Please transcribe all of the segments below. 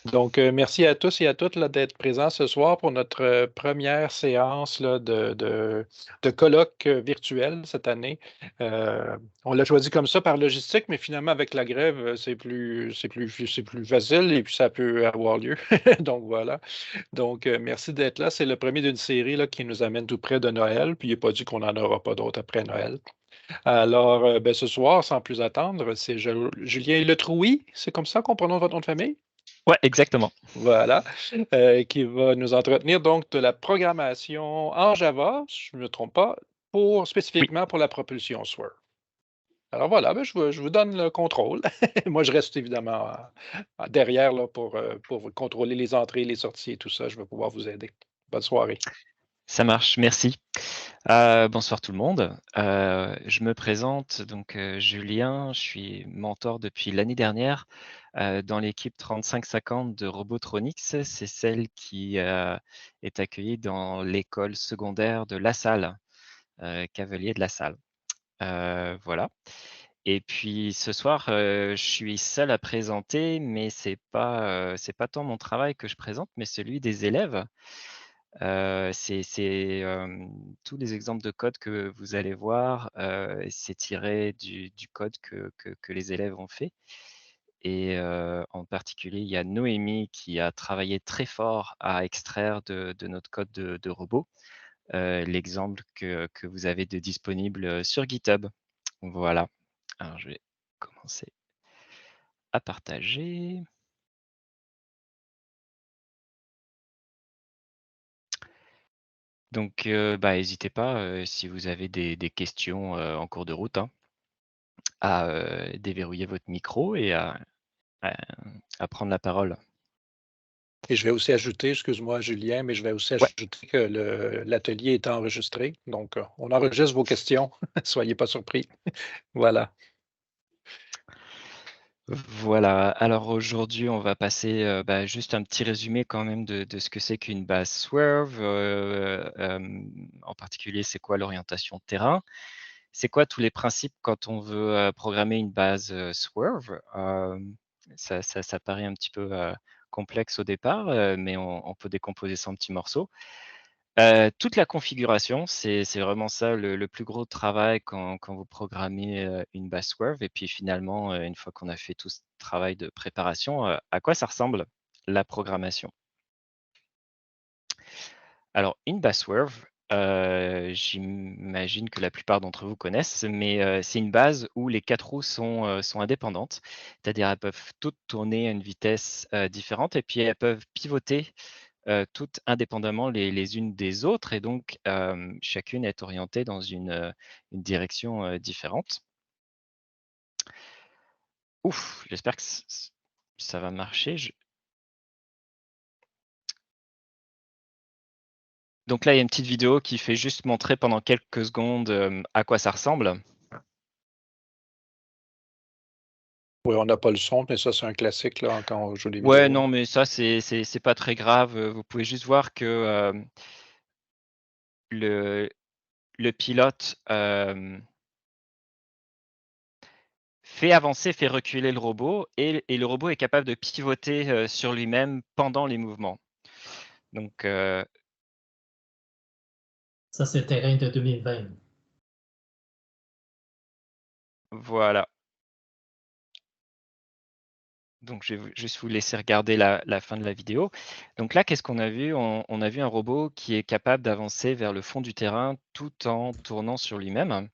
Donc, merci à tous et à toutes là, d'être présents ce soir pour notre première séance là, de colloque virtuel cette année. On l'a choisi comme ça par logistique, mais finalement, avec la grève, c'est plus facile et puis ça peut avoir lieu. Donc, voilà. Donc, merci d'être là. C'est le premier d'une série là, qui nous amène tout près de Noël, puis il n'est pas dit qu'on n'en aura pas d'autres après Noël. Alors, ben, ce soir, sans plus attendre, c'est Julien Letrouy, c'est comme ça qu'on prononce votre nom de famille? Ouais, exactement. Voilà, qui va nous entretenir donc de la programmation en Java, si je ne me trompe pas, Oui, spécifiquement pour la propulsion Swerve. Alors voilà, ben, je vous donne le contrôle. Moi, je reste évidemment derrière là, pour contrôler les entrées, les sorties et tout ça. Je vais pouvoir vous aider. Bonne soirée. ça marche, merci. Bonsoir tout le monde. Je me présente, donc Julien, je suis mentor depuis l'année dernière dans l'équipe 3550 de Robotronics. C'est celle qui est accueillie dans l'école secondaire de La Salle, Cavalier de La Salle. Voilà. Et puis ce soir, je suis seul à présenter, mais c'est pas tant mon travail que je présente, mais celui des élèves. Tous les exemples de code que vous allez voir, c'est tiré du code que les élèves ont fait et en particulier, il y a Noémie qui a travaillé très fort à extraire de notre code de robot, l'exemple que vous avez de disponible, sur GitHub. Voilà. Alors je vais commencer à partager. Donc bah, hésitez pas, si vous avez des questions, en cours de route, hein, à déverrouiller votre micro et à à prendre la parole. Et je vais aussi ajouter, excuse-moi Julien, mais je vais aussi Ouais, ajouter que l'atelier est enregistré. Donc, on enregistre vos questions. Soyez pas surpris. Voilà. voilà. Alors aujourd'hui, on va passer, bah, juste un petit résumé quand même de ce que c'est qu'une base Swerve, en particulier, c'est quoi l'orientation terrain? C'est quoi tous les principes quand on veut, programmer une base, Swerve? Ça paraît un petit peu, complexe au départ, mais on peut décomposer ça en petits morceaux. Toute la configuration, c'est vraiment ça le plus gros travail quand vous programmez, une base Swerve et puis finalement, une fois qu'on a fait tout ce travail de préparation, à quoi ça ressemble la programmation? Alors une base Swerve, j'imagine que la plupart d'entre vous connaissent, mais c'est une base où les 4 roues sont indépendantes. C'est-à-dire elles peuvent toutes tourner à une vitesse, différente et puis elles peuvent pivoter toutes indépendamment les unes des autres et donc chacune est orientée dans une direction, différente. Ouf, j'espère que ça va marcher. Donc là, il y a une petite vidéo qui fait juste montrer pendant quelques secondes, à quoi ça ressemble. Oui, on n'a pas le son, mais ça, c'est un classique là, quand on joue des Ouais, vidéos. non, mais ça, c'est pas très grave, vous pouvez juste voir que, le le pilote, fait reculer le robot et le robot est capable de pivoter, sur lui-même pendant les mouvements. Donc Ça, c'est le terrain de 2020. voilà. Donc je vais juste vous laisser regarder la fin de la vidéo. Donc là, qu'est-ce qu'on a vu? On a vu un robot qui est capable d'avancer vers le fond du terrain tout en tournant sur lui-même.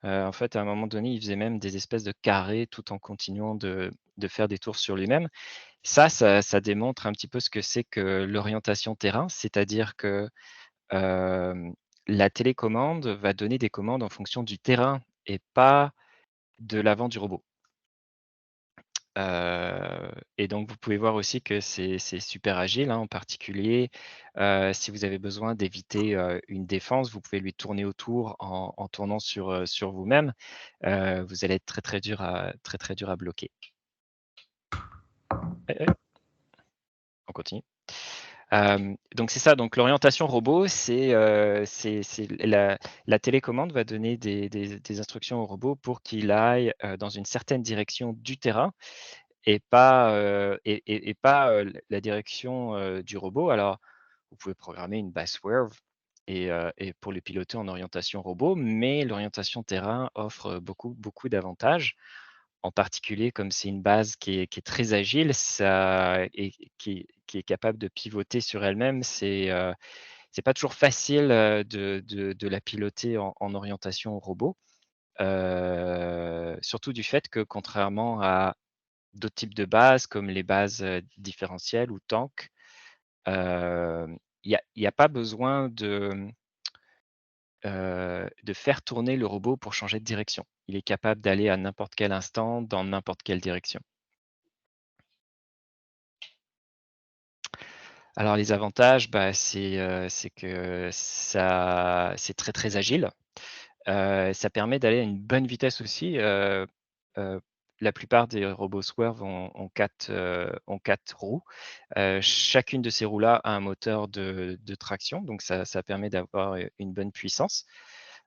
En fait, à un moment donné, il faisait même des espèces de carrés tout en continuant de faire des tours sur lui-même. Ça démontre un petit peu ce que c'est que l'orientation terrain, c'est-à-dire que, la télécommande va donner des commandes en fonction du terrain et pas de l'avant du robot. Et donc vous pouvez voir aussi que c'est super agile, hein, en particulier, si vous avez besoin d'éviter, une défense, vous pouvez lui tourner autour en tournant sur vous-même. Vous allez être très dur à bloquer. Eh, on continue. Donc c'est ça, donc l'orientation robot, c'est la télécommande va donner des instructions au robot pour qu'il aille, dans une certaine direction du terrain et pas, la direction du robot. Alors, vous pouvez programmer une base swerve et pour le piloter en orientation robot, mais l'orientation terrain offre beaucoup d'avantages. En particulier, comme c'est une base qui est très agile, ça et qui est capable de pivoter sur elle-même, c'est pas toujours facile, de la piloter en orientation robot. Surtout du fait que contrairement à d'autres types de bases comme les bases, différentielles ou tank, il y a pas besoin de faire tourner le robot pour changer de direction. Il est capable d'aller à n'importe quel instant, dans n'importe quelle direction. Alors les avantages, bah, c'est que c'est très agile. Ça permet d'aller à une bonne vitesse aussi. Heu, la plupart des robots Swerve ont 4 roues. Chacune de ces roues-là a un moteur de traction, donc ça permet d'avoir, une bonne puissance.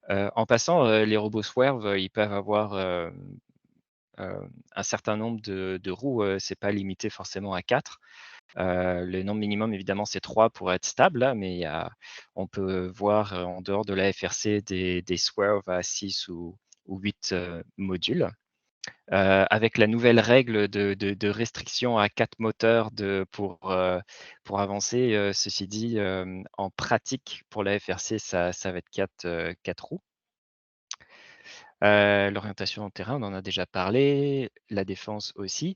En passant, les robots Swerve, ils peuvent avoir, un certain nombre de roues, c'est pas limité forcément à 4. Le nombre minimum évidemment c'est 3 pour être stable là, mais on peut voir, en dehors de la FRC des Swerve à 6 ou 8 modules. Avec la nouvelle règle de restriction à 4 moteurs pour avancer, ceci dit, en pratique pour la FRC ça va être 4 roues. L'orientation en terrain, on en a déjà parlé, la défense aussi.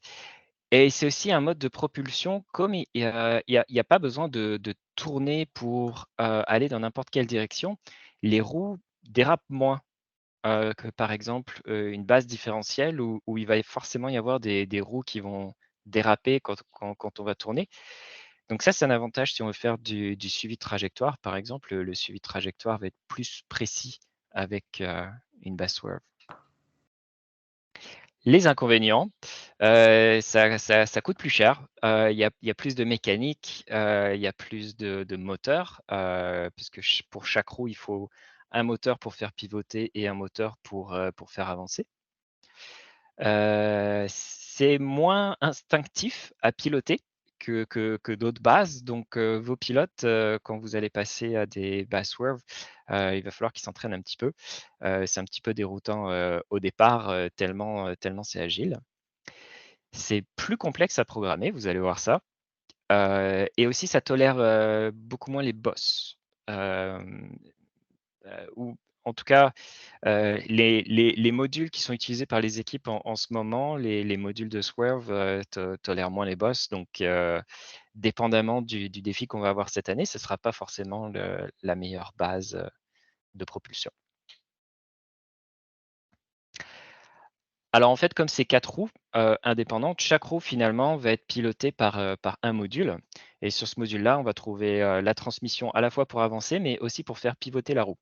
Et c'est aussi un mode de propulsion comme il y a pas besoin de tourner pour, aller dans n'importe quelle direction. Les roues dérapent moins, que par exemple, une base différentielle où il va forcément y avoir des roues qui vont déraper quand on va tourner. Donc ça, c'est un avantage si on veut faire du suivi de trajectoire, par exemple, le suivi de trajectoire va être plus précis avec, une base swerve. Les inconvénients, ça coûte plus cher, il y a plus de mécanique, il y a plus de moteurs, puisque pour chaque roue, il faut un moteur pour faire pivoter et un moteur pour faire avancer. C'est moins instinctif à piloter que d'autres bases, donc vos pilotes, quand vous allez passer à des bases swerve, il va falloir qu'ils s'entraînent un petit peu. C'est un petit peu déroutant, au départ, tellement c'est agile. C'est plus complexe à programmer, vous allez voir ça, et aussi ça tolère, beaucoup moins les bosses. Hem, ou en tout cas, les modules qui sont utilisés par les équipes en ce moment, les modules de Swerve, tolèrent moins les boss, donc dépendamment du défi qu'on va avoir cette année, ce ne sera pas forcément la meilleure base, de propulsion. Alors en fait, comme c'est 4 roues, indépendantes, chaque roue finalement va être pilotée par un module et sur ce module-là, on va trouver, la transmission à la fois pour avancer, mais aussi pour faire pivoter la roue.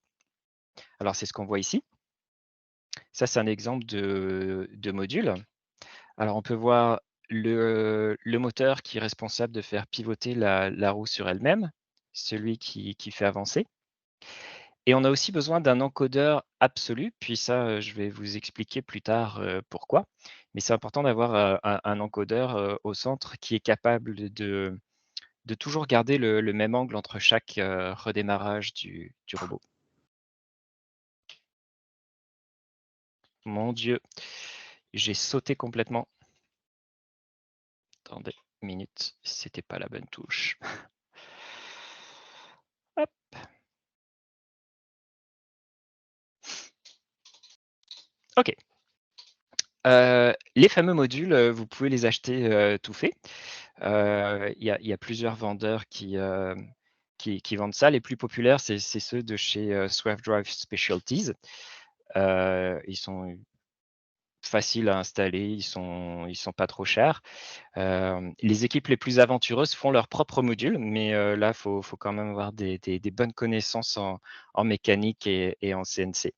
Alors c'est ce qu'on voit ici. Ça, c'est un exemple de module. Alors on peut voir le moteur qui est responsable de faire pivoter la roue sur elle-même, celui qui fait avancer. Et on a aussi besoin d'un encodeur absolu, puis ça, je vais vous expliquer plus tard, pourquoi. Mais c'est important d'avoir, un encodeur, au centre qui est capable de toujours garder le même angle entre chaque, redémarrage du robot. Mon Dieu, j'ai sauté complètement. Attendez une minute, c'était pas la bonne touche. Hop. OK. Les fameux modules, vous pouvez les acheter, tout faits. Il y a plusieurs vendeurs qui vendent ça. Les plus populaires, c'est ceux de chez, Swerve Drive Specialties. Ils sont faciles à installer, ils sont pas trop chers. Les équipes les plus aventureuses font leurs propres modules, mais là, faut quand même avoir des bonnes connaissances en mécanique et en CNC.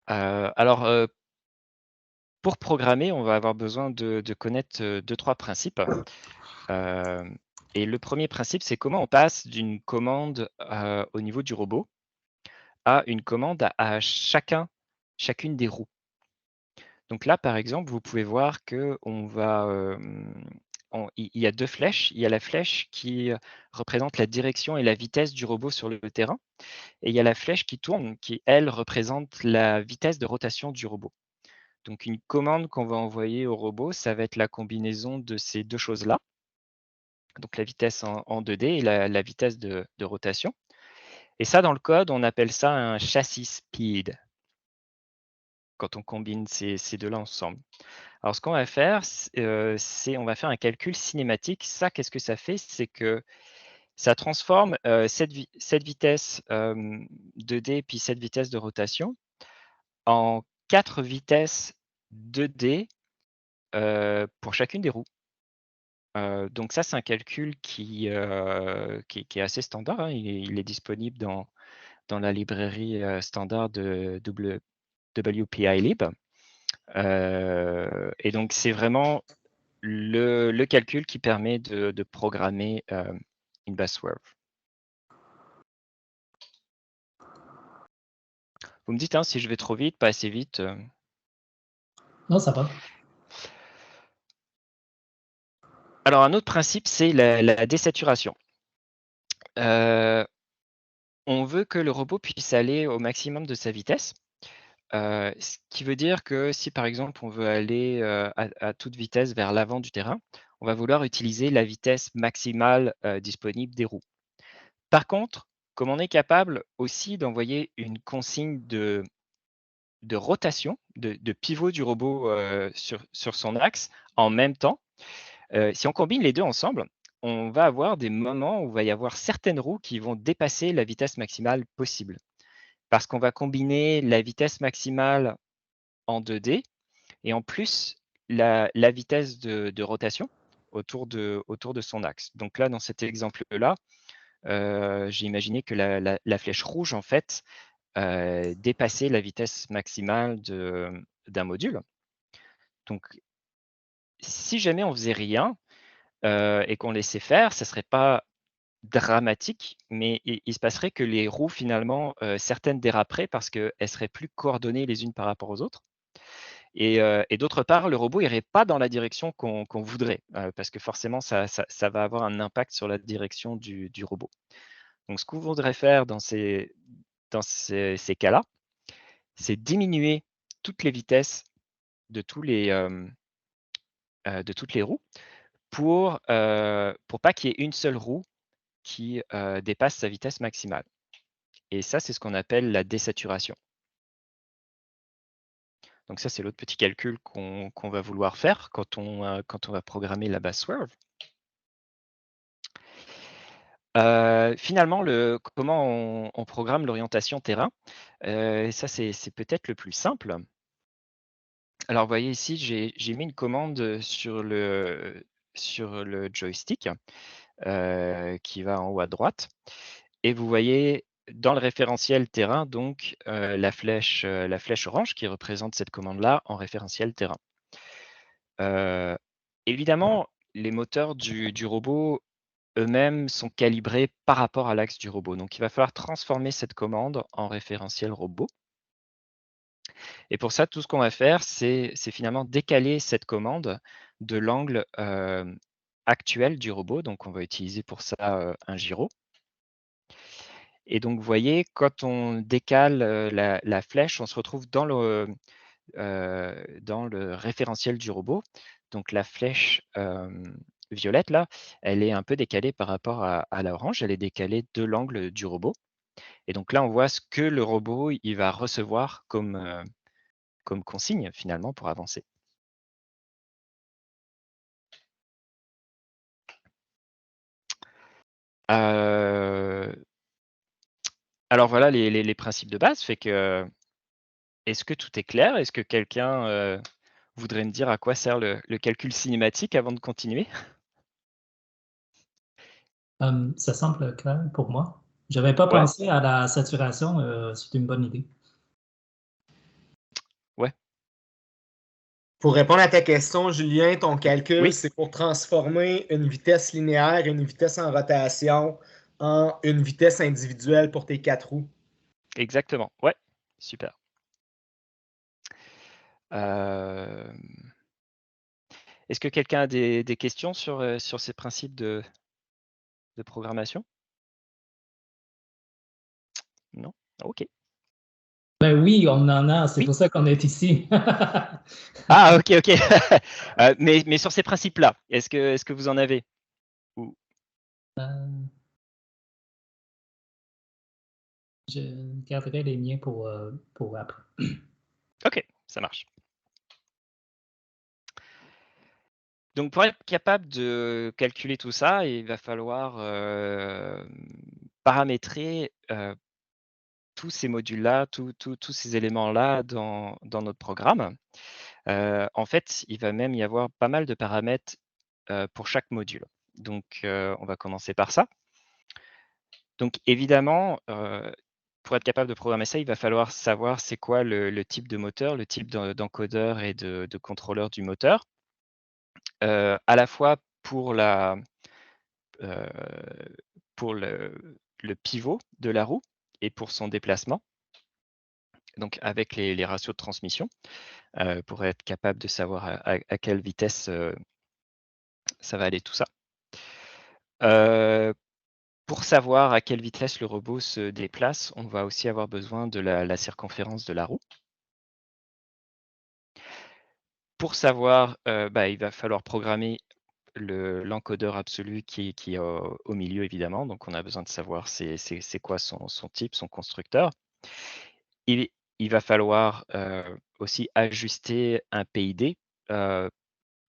Alors, pour programmer, on va avoir besoin de connaître, 2-3 principes. Et le premier principe, c'est comment on passe d'une commande, au niveau du robot à une commande à chacune des roues. Donc là, par exemple, vous pouvez voir qu'il y a deux flèches. Il y a la flèche qui représente la direction et la vitesse du robot sur le terrain. Et il y a la flèche qui tourne, qui, elle, représente la vitesse de rotation du robot. Donc une commande qu'on va envoyer au robot, ça va être la combinaison de ces deux choses-là. Donc la vitesse en 2D et la vitesse de rotation. Et ça, dans le code, on appelle ça un chassis speed, quand on combine ces deux-là ensemble. Alors, ce qu'on va faire, c'est on va faire un calcul cinématique. Ça, qu'est-ce que ça fait? C'est que ça transforme cette vitesse 2D puis cette vitesse de rotation en 4 vitesses 2D pour chacune des roues. Donc ça, c'est un calcul qui est assez standard, hein. Il est disponible dans la librairie standard de WPILib. Et donc, c'est vraiment le calcul qui permet de programmer une base swerve. Vous me dites si je vais trop vite, pas assez vite. Non, ça va. Alors, un autre principe, c'est la désaturation. On veut que le robot puisse aller au maximum de sa vitesse. Ce qui veut dire que si, par exemple, on veut aller à toute vitesse vers l'avant du terrain, on va vouloir utiliser la vitesse maximale disponible des roues. Par contre, comme on est capable aussi d'envoyer une consigne de rotation, de pivot du robot sur son axe en même temps, si on combine les deux ensemble, on va avoir des moments où il va y avoir certaines roues qui vont dépasser la vitesse maximale possible. Parce qu'on va combiner la vitesse maximale en 2D et en plus la vitesse de rotation autour de son axe. Donc là, dans cet exemple-là, j'ai imaginé que la flèche rouge, en fait, dépassait la vitesse maximale d'un module. Donc, si jamais on faisait rien et qu'on laissait faire, ça ne serait pas dramatique, mais il se passerait que les roues, finalement, certaines déraperaient parce qu'elles seraient plus coordonnées les unes par rapport aux autres. Et d'autre part, le robot irait pas dans la direction qu'on voudrait, parce que forcément, ça va avoir un impact sur la direction du robot. Donc, ce qu'on voudrait faire dans ces cas-là, c'est diminuer toutes les vitesses de toutes les roues pour pas qu'il y ait une seule roue qui dépasse sa vitesse maximale. Et ça, c'est ce qu'on appelle la désaturation. Donc ça, c'est l'autre petit calcul qu'on va vouloir faire quand on va programmer la base swerve. Finalement, comment on programme l'orientation terrain, ça, c'est peut-être le plus simple. Alors, vous voyez ici, j'ai mis une commande sur le joystick qui va en haut à droite. Et vous voyez dans le référentiel terrain, donc, la flèche orange qui représente cette commande-là en référentiel terrain. Évidemment, les moteurs du robot eux-mêmes sont calibrés par rapport à l'axe du robot. Donc, il va falloir transformer cette commande en référentiel robot. Et pour ça, tout ce qu'on va faire, c'est finalement décaler cette commande de l'angle actuel du robot. Donc, on va utiliser pour ça un gyro. Et donc, vous voyez, quand on décale la flèche, on se retrouve dans le référentiel du robot. Donc, la flèche violette, là, elle est un peu décalée par rapport à l'orange. Elle est décalée de l'angle du robot. Et donc là, on voit ce que le robot il va recevoir comme consigne, finalement, pour avancer. Alors voilà les principes de base. Fait que, est-ce que tout est clair? Est-ce que quelqu'un voudrait me dire à quoi sert le calcul cinématique avant de continuer? Ça semble clair pour moi. Je n'avais pas pensé à la saturation. C'est une bonne idée. Ouais. Pour répondre à ta question, Julien, ton calcul, Oui. c'est pour transformer une vitesse linéaire et une vitesse en rotation en une vitesse individuelle pour tes 4 roues. Exactement. Ouais, super. Est-ce que quelqu'un a des questions sur ces principes de programmation? Non? OK. Ben oui, on en a, c'est Oui. pour ça qu'on est ici. Ah OK, OK. Mais sur ces principes-là, est-ce que vous en avez? Ou Euh, je garderai les miens pour après. OK, ça marche. Donc pour être capable de calculer tout ça, il va falloir, paramétrer, tous ces modules-là, tous ces éléments-là dans notre programme. En fait, il va même y avoir pas mal de paramètres, pour chaque module. Donc, on va commencer par ça. Donc évidemment, pour être capable de programmer ça, il va falloir savoir c'est quoi le type de moteur, le type d'encodeur et de contrôleur du moteur. À la fois pour heu, pour le pivot de la roue et pour son déplacement, donc avec les ratios de transmission, pour être capable de savoir à quelle vitesse, ça va aller tout ça. Pour savoir à quelle vitesse le robot se déplace, on va aussi avoir besoin de la circonférence de la roue. Pour savoir, il va falloir programmer l'encodeur absolu qui est au milieu évidemment, donc on a besoin de savoir c'est quoi son type, son constructeur. Il il va falloir, aussi ajuster un PID,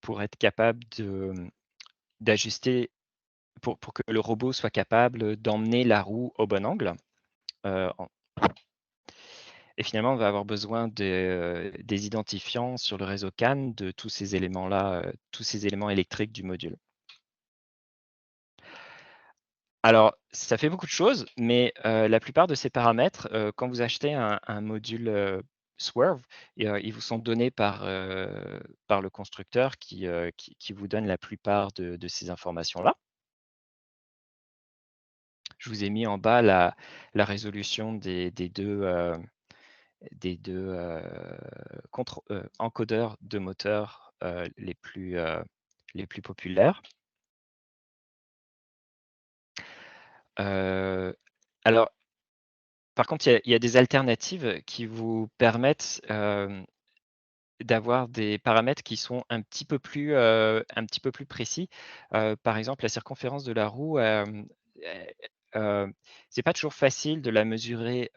pour être capable d'ajuster pour que le robot soit capable d'emmener la roue au bon angle, en et finalement, on va avoir besoin des identifiants sur le réseau CAN de tous ces éléments-là, tous ces éléments électriques du module. Alors, ça fait beaucoup de choses, mais la plupart de ces paramètres, quand vous achetez un module, Swerve, ils vous sont donnés par le constructeur qui vous donne la plupart de ces informations-là. Je vous ai mis en bas la résolution des 2, encodeurs de moteurs, les plus populaires. Heu, alors par contre, il y a des alternatives qui vous permettent, d'avoir des paramètres qui sont un petit peu plus précis. Par exemple, la circonférence de la roue, c'est pas toujours facile de la mesurer,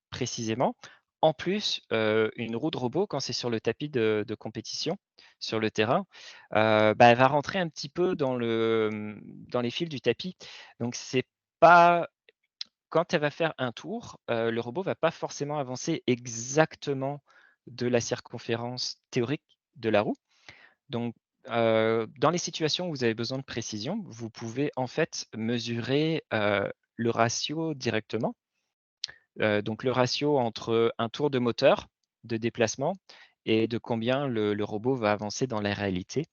précisément. En plus, une roue de robot, quand c'est sur le tapis de compétition, sur le terrain, elle va rentrer un petit peu dans les fils du tapis. Donc c'est pas quand elle va faire un tour, le robot va pas forcément avancer exactement de la circonférence théorique de la roue. Donc, dans les situations où vous avez besoin de précision, vous pouvez en fait mesurer, le ratio directement. Donc le ratio entre un tour de moteur, de déplacement et de combien le robot va avancer dans la réalité.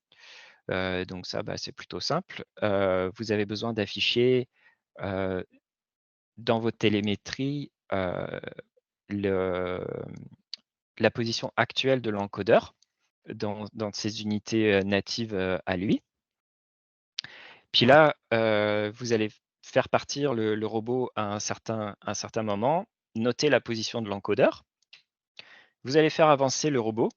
Donc ça, c'est plutôt simple. Vous avez besoin d'afficher, heu, dans votre télémétrie, le la position actuelle de l'encodeur dans ses unités, natives, à lui. Puis là, vous allez faire partir le robot à un certain moment, noter la position de l'encodeur. Vous allez faire avancer le robot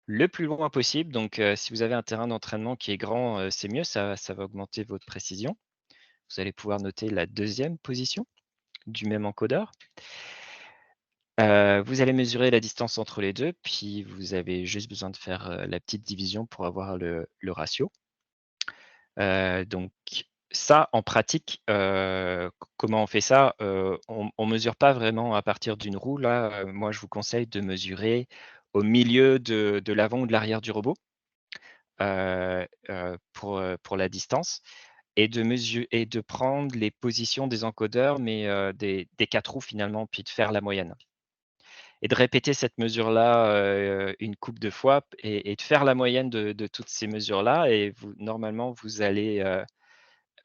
le plus loin possible. Donc, si vous avez un terrain d'entraînement qui est grand, c'est mieux, ça va augmenter votre précision. Vous allez pouvoir noter la deuxième position du même encodeur. Vous allez mesurer la distance entre les 2, puis vous avez juste besoin de faire, la petite division pour avoir le ratio. Donc ça, en pratique, comment on fait ça? On mesure pas vraiment à partir d'une roue là, moi je vous conseille de mesurer au milieu de l'avant ou de l'arrière du robot, pour la distance et de prendre les positions des encodeurs, mais des 4 roues finalement, puis de faire la moyenne. Et de répéter cette mesure-là, une couple de fois et de faire la moyenne de toutes ces mesures-là et normalement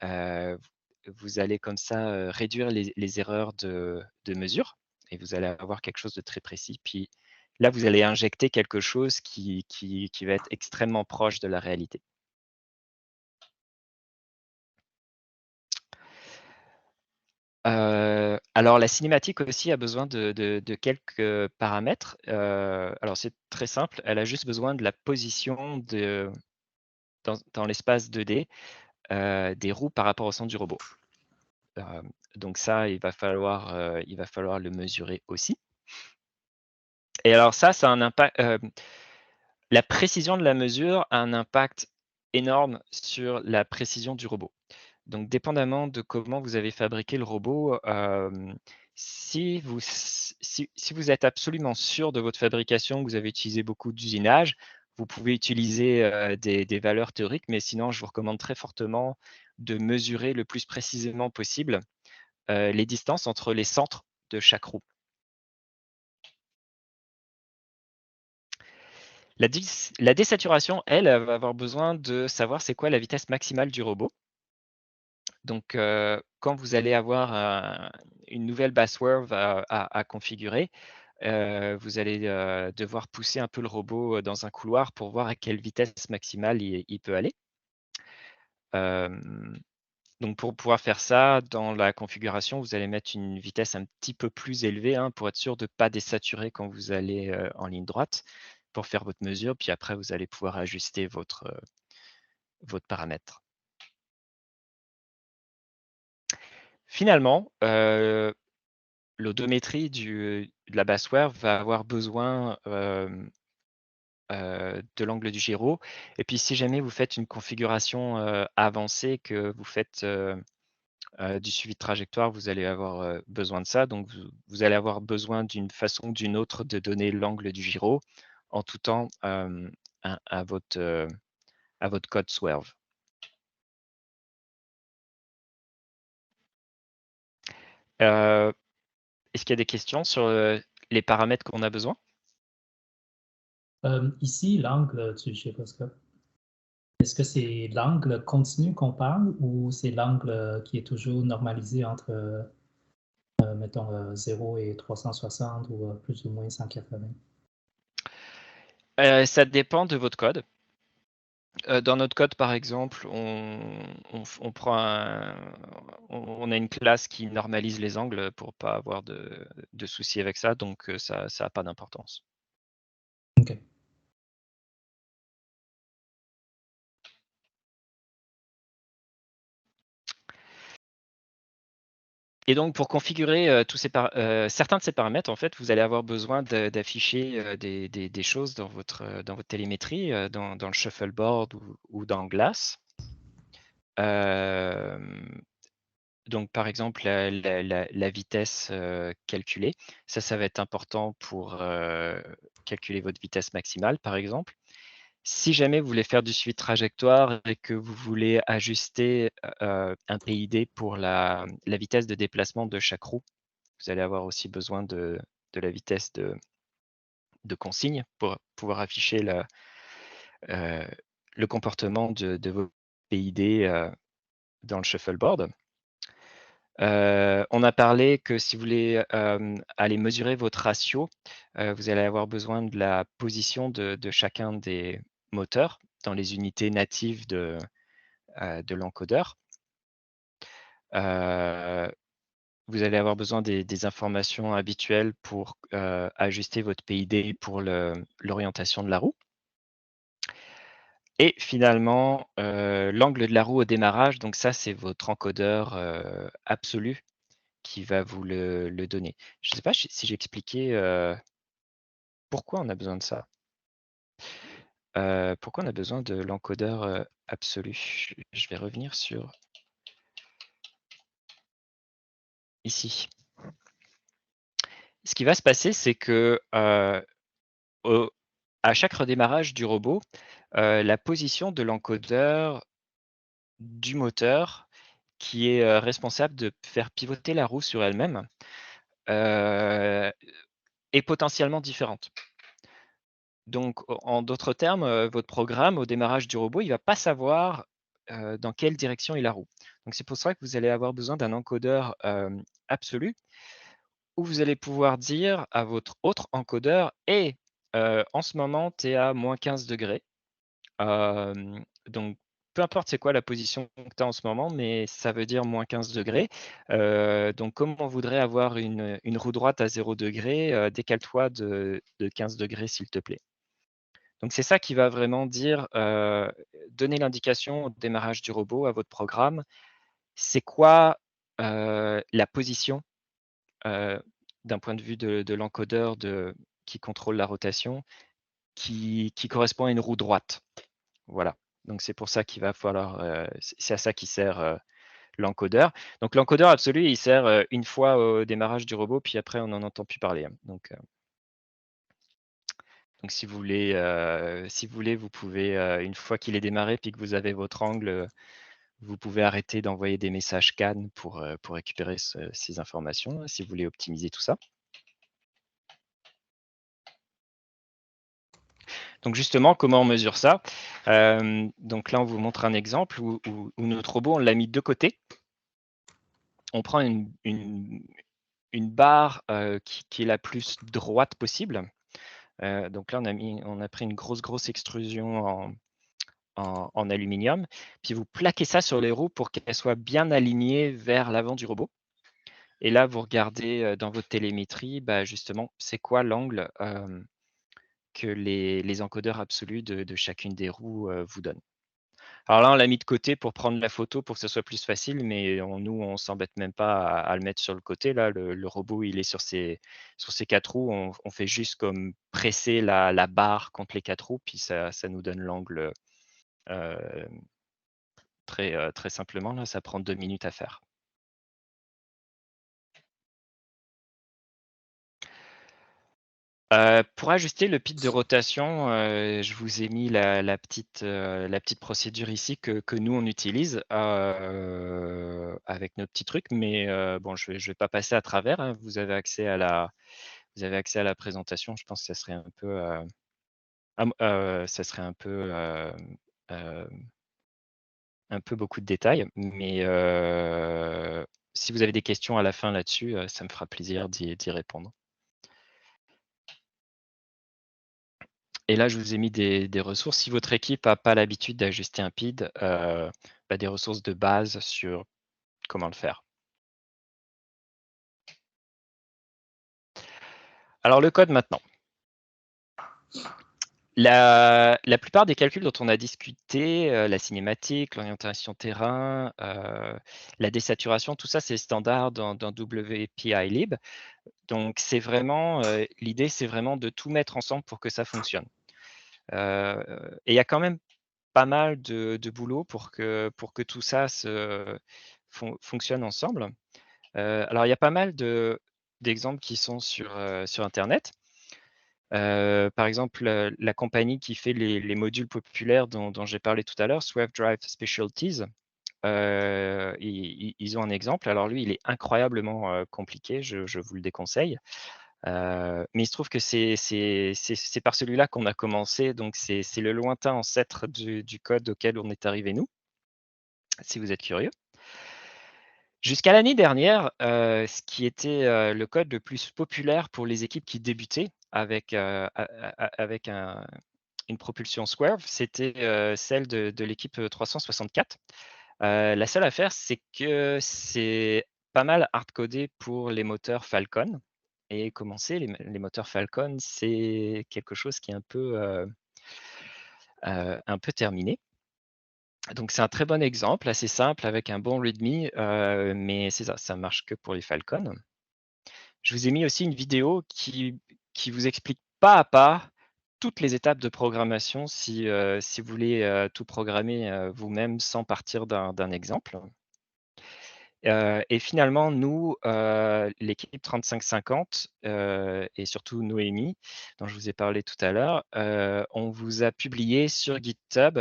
heu, vous allez comme ça, réduire les erreurs de mesure et vous allez avoir quelque chose de très précis. Puis là, vous allez injecter quelque chose qui va être extrêmement proche de la réalité. Alors, la cinématique aussi a besoin de quelques paramètres. Alors, c'est très simple. Elle a juste besoin de la position dans l'espace 2D des roues par rapport au centre du robot. Donc ça, il va falloir le mesurer aussi. Et alors ça a un impact. La précision de la mesure a un impact énorme sur la précision du robot. Donc, dépendamment de comment vous avez fabriqué le robot, si vous êtes absolument sûr de votre fabrication, que vous avez utilisé beaucoup d'usinage, vous pouvez utiliser des valeurs théoriques, mais sinon, je vous recommande très fortement de mesurer le plus précisément possible les distances entre les centres de chaque roue. La désaturation, elle va avoir besoin de savoir c'est quoi la vitesse maximale du robot. Donc, quand vous allez avoir une nouvelle base swerve à configurer, vous allez devoir pousser un peu le robot dans un couloir pour voir à quelle vitesse maximale il peut aller. Donc, pour pouvoir faire ça, dans la configuration, vous allez mettre une vitesse un petit peu plus élevée pour être sûr de ne pas désaturer quand vous allez en ligne droite pour faire votre mesure. Puis après, vous allez pouvoir ajuster votre paramètre. Finalement, l'odométrie de la baseware va avoir besoin de l'angle du gyro. Et puis, si jamais vous faites une configuration avancée, que vous faites du suivi de trajectoire, vous allez avoir besoin de ça. Donc, vous allez avoir besoin d'une façon ou d'une autre de donner l'angle du gyro en tout temps à votre code swerve. Est-ce qu'il y a des questions sur les paramètres qu'on a besoin? Ici, l'angle du gyroscope, est-ce que c'est l'angle continu qu'on parle ou c'est l'angle qui est toujours normalisé entre, mettons, 0 et 360 ou plus ou moins 180? Ça dépend de votre code. Dans notre code, par exemple, on a une classe qui normalise les angles pour pas avoir de soucis avec ça, donc ça n'a pas d'importance. OK. Et donc, pour configurer certains de ces paramètres, en fait, vous allez avoir besoin d'afficher des choses dans votre télémétrie, dans le shuffleboard ou dans Glass. Donc, par exemple, la vitesse calculée, ça va être important pour calculer votre vitesse maximale, par exemple. Si jamais vous voulez faire du suivi de trajectoire et que vous voulez ajuster un PID pour la vitesse de déplacement de chaque roue, vous allez avoir aussi besoin de la vitesse de consigne pour pouvoir afficher le comportement de vos PID dans le shuffleboard. On a parlé que si vous voulez aller mesurer votre ratio, vous allez avoir besoin de la position de chacun des moteurs dans les unités natives de l'encodeur. Vous allez avoir besoin des informations habituelles pour ajuster votre PID pour l'orientation de la roue. Et finalement, l'angle de la roue au démarrage, donc ça, c'est votre encodeur absolu qui va vous le donner. Je ne sais pas si j'ai expliqué pourquoi on a besoin de ça. Pourquoi on a besoin de l'encodeur absolu? Je vais revenir sur ici. Ce qui va se passer, c'est que à chaque redémarrage du robot, la position de l'encodeur du moteur qui est responsable de faire pivoter la roue sur elle-même est potentiellement différente. Donc, en d'autres termes, votre programme, au démarrage du robot, il ne va pas savoir dans quelle direction est la roue. Donc, c'est pour ça que vous allez avoir besoin d'un encodeur absolu où vous allez pouvoir dire à votre autre encodeur « Hey, En ce moment, tu es à moins 15 degrés. Donc, peu importe c'est quoi la position que tu as en ce moment, mais ça veut dire moins 15 degrés. Donc, comme on voudrait avoir une roue droite à 0 degré, décale-toi de 15 degrés, s'il te plaît. Donc, c'est ça qui va vraiment dire, donner l'indication au démarrage du robot à votre programme. C'est quoi la position d'un point de vue de l'encodeur qui contrôle la rotation, qui correspond à une roue droite. Voilà. Donc, c'est pour ça qu'il va falloir, c'est à ça qui sert l'encodeur. Donc, l'encodeur absolu, il sert une fois au démarrage du robot, puis après, on n'en entend plus parler. Donc, si vous voulez, vous pouvez, une fois qu'il est démarré, puis que vous avez votre angle, vous pouvez arrêter d'envoyer des messages CAN pour récupérer ces informations, si vous voulez optimiser tout ça. Donc justement, comment on mesure ça? Donc là, on vous montre un exemple où notre robot, on l'a mis de côté. On prend une barre qui est la plus droite possible. Donc là, on a pris une grosse extrusion en aluminium. Puis vous plaquez ça sur les roues pour qu'elles soient bien alignées vers l'avant du robot. Et là, vous regardez dans votre télémétrie, justement, c'est quoi l'angle que les encodeurs absolus de chacune des roues vous donnent. Alors là, on l'a mis de côté pour prendre la photo pour que ce soit plus facile, mais nous, on s'embête même pas à le mettre sur le côté. Là, le robot, il est sur ses 4 roues. On fait juste comme presser la barre contre les 4 roues, puis ça nous donne l'angle très simplement. Là, ça prend 2 minutes à faire. Pour ajuster le pit de rotation, je vous ai mis la petite procédure ici que nous on utilise avec nos petits trucs, mais bon, je vais pas passer à travers, hein. Vous avez accès à la présentation. Je pense que ça serait un peu beaucoup de détails, mais si vous avez des questions à la fin là-dessus, ça me fera plaisir d'y répondre. Et là, je vous ai mis des ressources. Si votre équipe n'a pas l'habitude d'ajuster un PID, des ressources de base sur comment le faire. Alors, le code maintenant. La plupart des calculs dont on a discuté, la cinématique, l'orientation terrain, la désaturation, tout ça, c'est standard dans WPI-Lib. Donc, c'est vraiment, l'idée, c'est vraiment de tout mettre ensemble pour que ça fonctionne. Et il y a quand même pas mal de boulot pour que tout ça fonctionne ensemble. Alors, il y a pas mal d'exemples qui sont sur Internet. Par exemple, la compagnie qui fait les modules populaires dont j'ai parlé tout à l'heure, Swift Drive Specialties, ils ont un exemple. Alors lui, il est incroyablement compliqué, je vous le déconseille. Mais il se trouve que c'est par celui-là qu'on a commencé, donc c'est le lointain ancêtre du code auquel on est arrivé nous, si vous êtes curieux. Jusqu'à l'année dernière, ce qui était le code le plus populaire pour les équipes qui débutaient avec une propulsion Swerve, c'était celle de l'équipe 364. La seule affaire, c'est que c'est pas mal hard-codé pour les moteurs Falcon. Et commencer les moteurs Falcon, c'est quelque chose qui est un peu terminé. Donc c'est un très bon exemple, assez simple avec un bon README, mais c'est ça, ça marche que pour les Falcon. Je vous ai mis aussi une vidéo qui vous explique pas à pas toutes les étapes de programmation si vous voulez tout programmer vous-même sans partir d'un exemple. Et finalement, nous, l'équipe 3550 et surtout Noémie, dont je vous ai parlé tout à l'heure, on vous a publié sur GitHub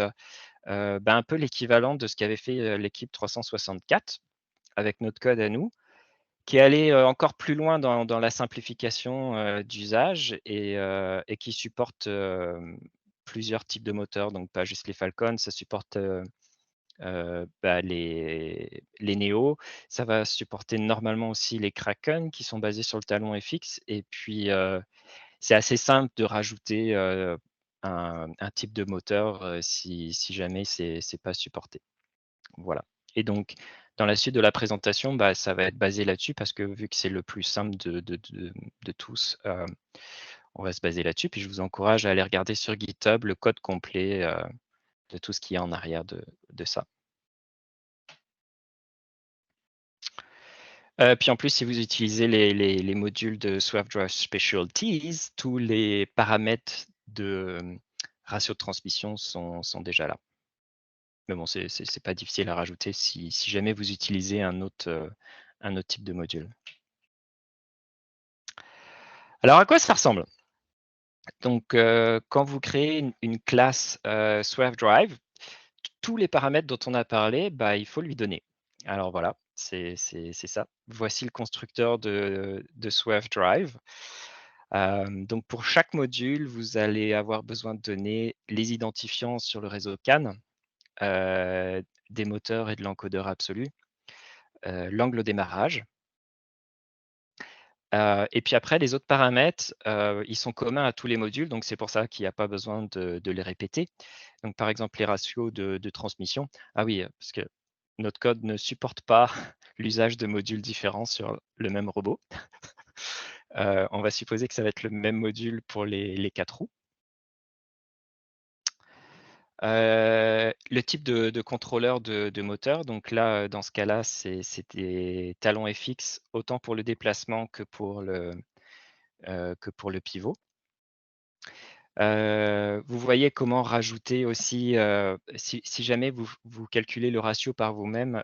un peu l'équivalent de ce qu'avait fait l'équipe 364 avec notre code à nous, qui est allé encore plus loin dans la simplification d'usage et qui supporte plusieurs types de moteurs, donc pas juste les Falcon, ça supporte les Neo, ça va supporter normalement aussi les Kraken qui sont basés sur le talon FX, et puis c'est assez simple de rajouter un type de moteur si jamais c'est pas supporté. Voilà. Et donc, dans la suite de la présentation, ça va être basé là-dessus parce que vu que c'est le plus simple de tous, on va se baser là-dessus. Puis je vous encourage à aller regarder sur GitHub le code complet de tout ce qui est en arrière de ça. Puis en plus, si vous utilisez les modules de SwiftDrive Specialties, tous les paramètres de ratio de transmission sont déjà là. Mais bon, c'est pas difficile à rajouter si jamais vous utilisez un autre type de module. Alors, à quoi ça ressemble? Donc, quand vous créez une classe SwiftDrive, tous les paramètres dont on a parlé, il faut lui donner. Alors voilà, c'est ça. Voici le constructeur de SwiftDrive. Donc, pour chaque module, vous allez avoir besoin de donner les identifiants sur le réseau CAN, des moteurs et de l'encodeur absolu, l'angle au démarrage. Et puis après, les autres paramètres, ils sont communs à tous les modules, donc c'est pour ça qu'il n'y a pas besoin de les répéter. Donc par exemple, les ratios de transmission. Ah oui, parce que notre code ne supporte pas l'usage de modules différents sur le même robot. On va supposer que ça va être le même module pour les 4 roues. Le type de contrôleur de moteur, donc là, dans ce cas-là, c'est des talons FX, autant pour le déplacement que pour le pivot. Vous voyez comment rajouter aussi, si jamais vous calculez le ratio par vous-même,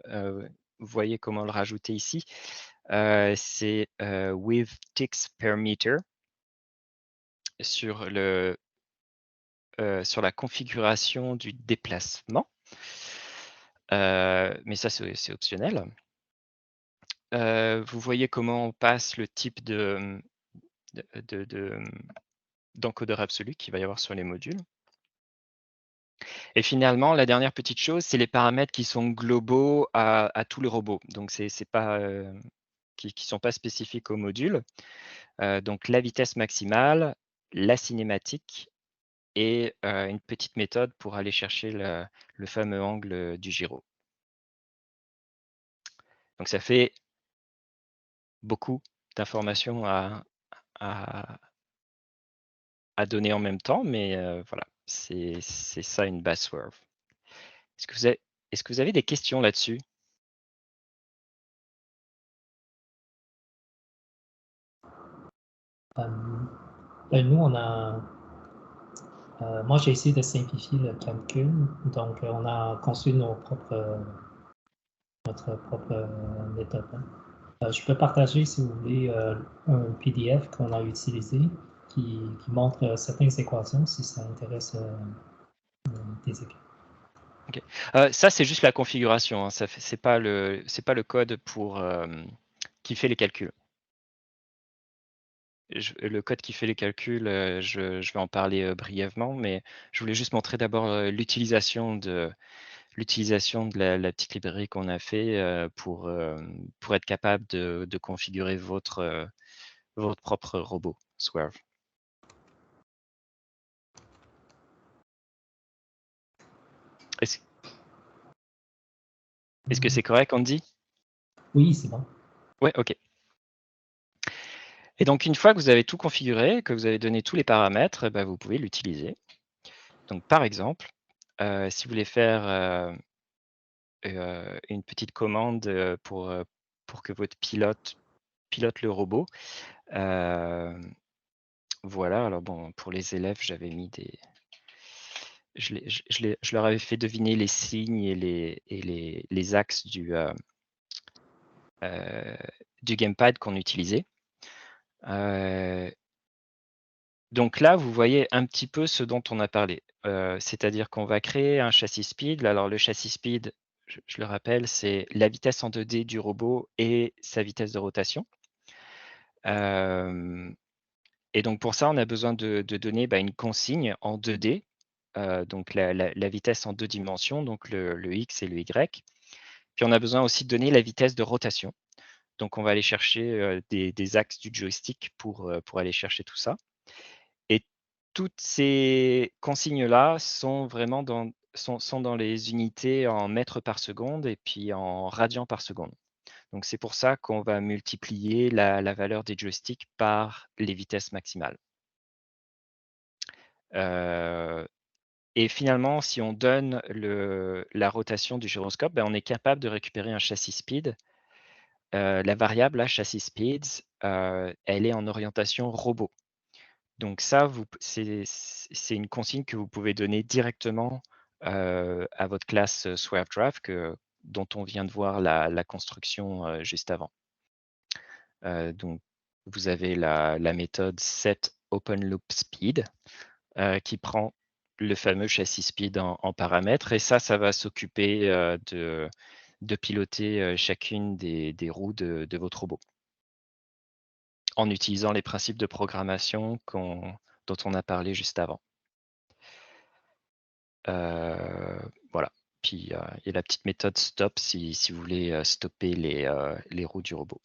vous voyez comment le rajouter ici. C'est with ticks per meter sur la configuration du déplacement. Mais ça, c'est optionnel. Vous voyez comment on passe le type d'encodeur absolu qu'il va y avoir sur les modules. Et finalement, la dernière petite chose, c'est les paramètres qui sont globaux à tous les robots. Donc, c'est pas qui ne sont pas spécifiques au module. Donc, la vitesse maximale, la cinématique et une petite méthode pour aller chercher le fameux angle du gyro. Donc, ça fait beaucoup d'informations à donner en même temps, mais voilà, c'est ça une base Swerve. Est-ce que vous avez des questions là-dessus? Nous, on a. Moi, j'ai essayé de simplifier le calcul. Donc, on a conçu notre propre méthode. Je peux partager, si vous voulez, un PDF qu'on a utilisé qui montre certaines équations si ça intéresse des équipes. Okay. Ça, c'est juste la configuration. Hein. C'est pas le code qui fait les calculs. Le code qui fait les calculs, je vais en parler brièvement, mais je voulais juste montrer d'abord l'utilisation de la petite librairie qu'on a fait pour être capable de configurer votre propre robot Swerve. Est-ce que c'est correct, Andy? Oui, c'est bon. Ouais, ok. Et donc, une fois que vous avez tout configuré, que vous avez donné tous les paramètres, vous pouvez l'utiliser. Donc, par exemple, si vous voulez faire une petite commande pour que votre pilote le robot, voilà. Alors bon, pour les élèves, j'avais mis des... Je leur avais fait deviner les signes et les axes du gamepad qu'on utilisait. Donc là, vous voyez un petit peu ce dont on a parlé. C'est-à-dire qu'on va créer un châssis speed. Alors le châssis speed, je le rappelle, c'est la vitesse en 2D du robot et sa vitesse de rotation. Et donc pour ça, on a besoin de donner une consigne en 2D, donc la vitesse en 2 dimensions, donc le X et le Y. Puis on a besoin aussi de donner la vitesse de rotation. Donc on va aller chercher des axes du joystick pour aller chercher tout ça. Et toutes ces consignes-là sont vraiment sont dans les unités en mètres par seconde et puis en radians par seconde. Donc c'est pour ça qu'on va multiplier la valeur des joysticks par les vitesses maximales. Et finalement, si on donne la rotation du gyroscope, on est capable de récupérer un châssis speed. La variable, là, châssis speeds, elle est en orientation robot. Donc ça, c'est une consigne que vous pouvez donner directement à votre classe SwerveDrive dont on vient de voir la construction juste avant. Donc, vous avez la méthode setOpenLoopSpeed qui prend le fameux châssis speed en paramètres. Et ça va s'occuper de piloter chacune des roues de votre robot en utilisant les principes de programmation dont on a parlé juste avant. Voilà. Puis, il y a la petite méthode stop si vous voulez stopper les roues du robot.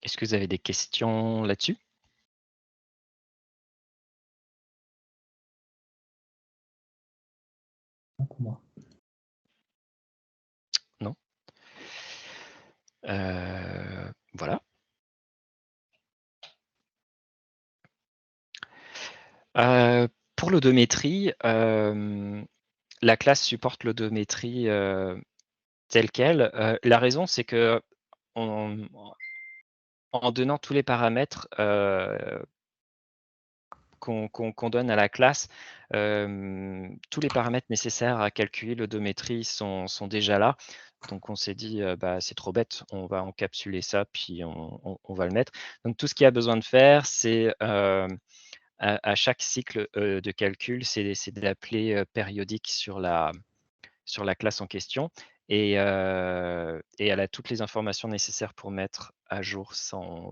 Est-ce que vous avez des questions là-dessus? Pour moi. Non. Voilà. Pour l'odométrie, la classe supporte l'odométrie telle quelle. La raison, c'est que en donnant tous les paramètres qu'on donne à la classe, tous les paramètres nécessaires à calculer l'odométrie sont déjà là. Donc on s'est dit, c'est trop bête, on va encapsuler ça, puis on va le mettre. Donc tout ce qu'il y a besoin de faire, c'est à chaque cycle de calcul, c'est d'appeler périodique sur la classe en question et elle a toutes les informations nécessaires pour mettre à jour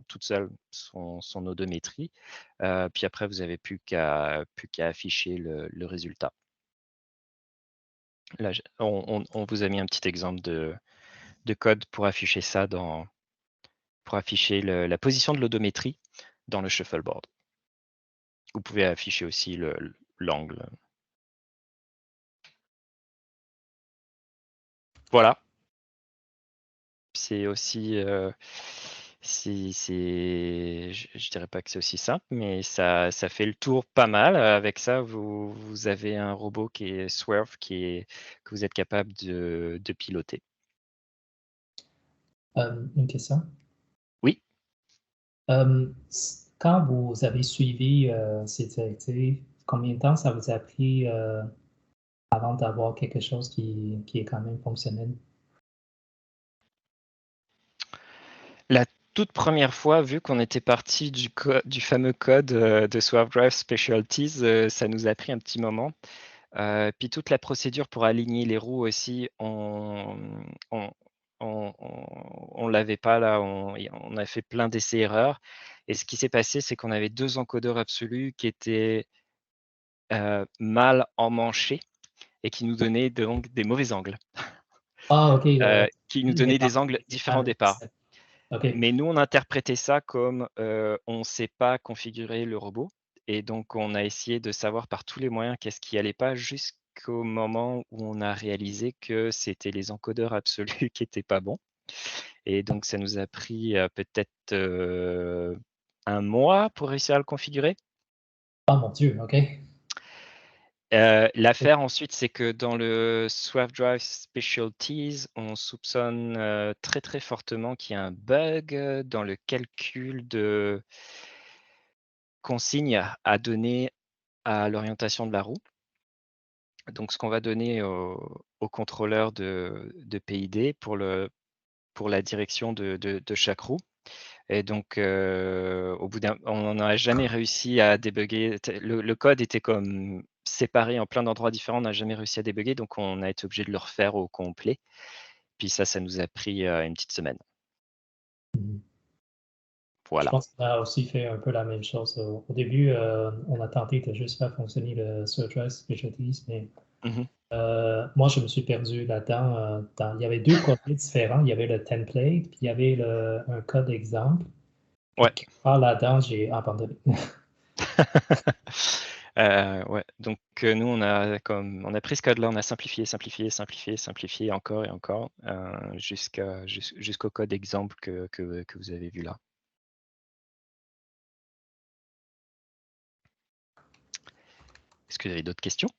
toute seule son odométrie. Puis après, vous n'avez plus qu'à afficher le résultat. Là, on vous a mis un petit exemple de code pour afficher ça pour afficher la position de l'odométrie dans le shuffleboard. Vous pouvez afficher aussi l'angle. Voilà. C'est aussi, je dirais pas que c'est aussi simple, mais ça fait le tour pas mal. Avec ça, vous avez un robot qui est Swerve, que vous êtes capable de piloter. Une question? Oui. Quand vous avez suivi ces directives, combien de temps ça vous a pris avant d'avoir quelque chose qui est quand même fonctionnel? La toute première fois, vu qu'on était parti du fameux code de SwerveDrive Specialties, ça nous a pris un petit moment. Puis toute la procédure pour aligner les roues aussi, on l'avait pas là, on a fait plein d'essais-erreurs. Et ce qui s'est passé, c'est qu'on avait 2 encodeurs absolus qui étaient mal emmanchés et qui nous donnaient donc des mauvais angles. Ah, OK. Qui nous donnaient des angles différents au départ. OK. Mais nous, on interprétait ça comme on ne sait pas configurer le robot. Et donc, on a essayé de savoir par tous les moyens qu'est-ce qui allait pas jusqu'au moment où on a réalisé que c'était les encodeurs absolus qui n'étaient pas bons. Et donc, ça nous a pris peut-être 1 mois pour réussir à le configurer. Oh mon Dieu, OK. L'affaire ensuite, c'est que dans le SwerveDrive Specialties, on soupçonne très très fortement qu'il y a un bug dans le calcul de consignes à donner à l'orientation de la roue. Donc, ce qu'on va donner au contrôleur de PID pour la direction de chaque roue. Et donc, au bout on n'a jamais réussi à débugger. Le code était comme séparé en plein d'endroits différents. On n'a jamais réussi à débugger, donc on a été obligé de le refaire au complet. Puis ça nous a pris une petite semaine. Mhm. Voilà. Je pense qu'on a aussi fait un peu la même chose. Au début, on a tenté de juste faire fonctionner le SwerveDrive Specialties, mais moi, je me suis perdu là-dedans. Il y avait 2 codes différents. Il y avait le template, puis il y avait un code exemple. Ouais. Ah, là-dedans, j'ai abandonné. Ouais. Donc nous on a pris ce code-là, on a simplifié, simplifié, simplifié, simplifié encore et encore jusqu'au code exemple que vous avez vu là. Est-ce que vous avez d'autres questions?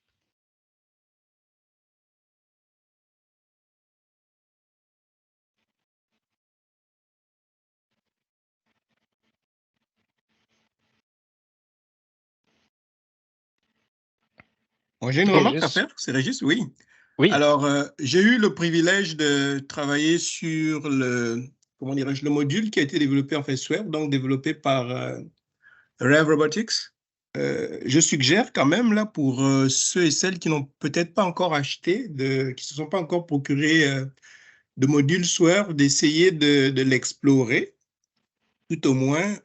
Bon, j'ai une remarque à faire, c'est Régis, oui. Oui. Alors, j'ai eu le privilège de travailler sur le module qui a été développé en FastWeb, donc développé par Rev Robotics. Je suggère quand même, là, pour ceux et celles qui n'ont peut-être pas encore acheté, qui ne se sont pas encore procuré de module Swerve, d'essayer de l'explorer, tout au moins.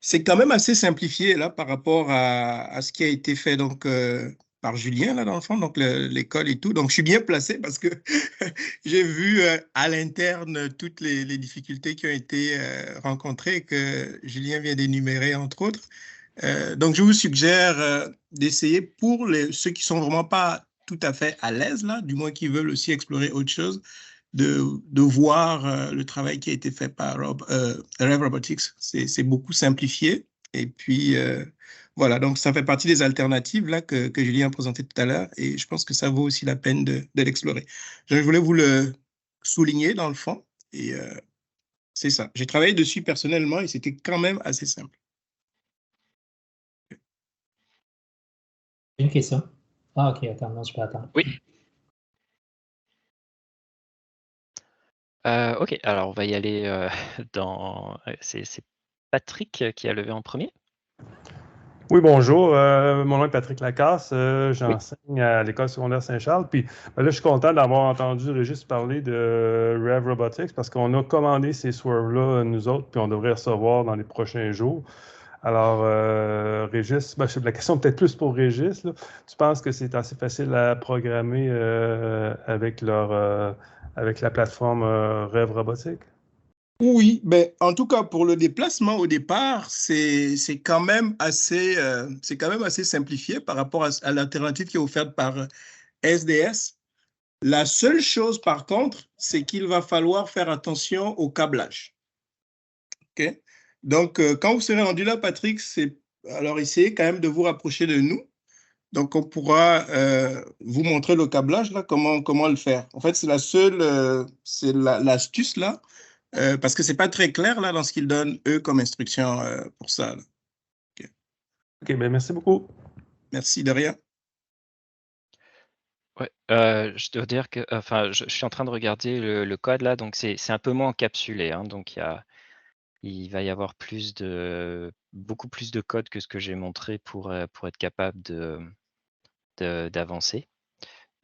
C'est quand même assez simplifié, là, par rapport à ce qui a été fait, donc, par Julien, là, dans le fond, donc l'école et tout. Donc, je suis bien placé parce que j'ai vu à l'interne toutes les difficultés qui ont été rencontrées que Julien vient d'énumérer, entre autres. Donc, je vous suggère d'essayer pour ceux qui sont vraiment pas tout à fait à l'aise, là, du moins qui veulent aussi explorer autre chose, de voir le travail qui a été fait par Rev Robotics. C'est beaucoup simplifié. Et puis, voilà, donc ça fait partie des alternatives là, que Julien a présentées tout à l'heure. Et je pense que ça vaut aussi la peine de l'explorer. Je voulais vous le souligner dans le fond. Et c'est ça. J'ai travaillé dessus personnellement et c'était quand même assez simple. Une question. Ah, ok, attends, non, je peux attendre. Oui. Ok, alors on va y aller dans... C'est Patrick qui a levé en premier. Oui, bonjour. Mon nom est Patrick Lacasse. J'enseigne à l'École secondaire Saint-Charles. Puis là, je suis content d'avoir entendu Régis parler de Rev Robotics parce qu'on a commandé ces swerves-là, nous autres, puis on devrait recevoir dans les prochains jours. Alors, Régis, la question peut-être plus pour Régis. Là. Tu penses que c'est assez facile à programmer avec la plateforme Rev Robotics? Oui, ben, en tout cas, pour le déplacement au départ, c'est quand même assez simplifié par rapport à l'alternative qui est offerte par SDS. La seule chose, par contre, c'est qu'il va falloir faire attention au câblage. Okay? Donc, quand vous serez rendu là, Patrick, alors essayez quand même de vous rapprocher de nous. Donc, on pourra vous montrer le câblage, là, comment le faire. En fait, c'est la seule, c'est l'astuce, là, parce que ce n'est pas très clair, là, dans ce qu'ils donnent, eux, comme instruction pour ça. Là. Okay. OK, bien, merci beaucoup. Merci, de rien. Ouais, je dois dire que, enfin, je suis en train de regarder le code, là, donc c'est un peu moins encapsulé, hein, donc il va y avoir beaucoup plus de code que ce que j'ai montré pour être capable d'avancer.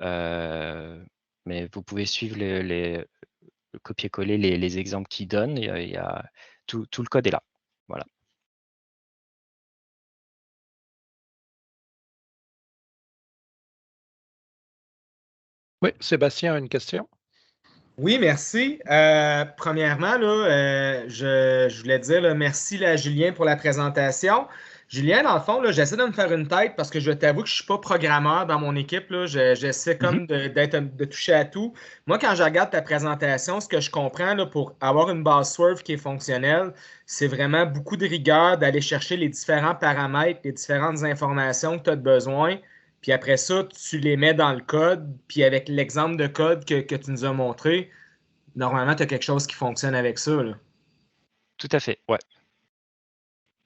Mais vous pouvez suivre le copier-coller les exemples qu'il donne. Tout le code est là. Voilà. Oui, Sébastien a une question. Oui, merci. Premièrement, là, je voulais dire là, merci à Julien pour la présentation. Julien, dans le fond, j'essaie de me faire une tête parce que je t'avoue que je ne suis pas programmeur dans mon équipe. J'essaie comme de toucher à tout. Moi, quand je regarde ta présentation, ce que je comprends là, pour avoir une base Swerve qui est fonctionnelle, c'est vraiment beaucoup de rigueur d'aller chercher les différents paramètres, les différentes informations que tu as besoin. Puis après ça, tu les mets dans le code. Puis avec l'exemple de code que tu nous as montré, normalement, tu as quelque chose qui fonctionne avec ça. Là. Tout à fait, ouais.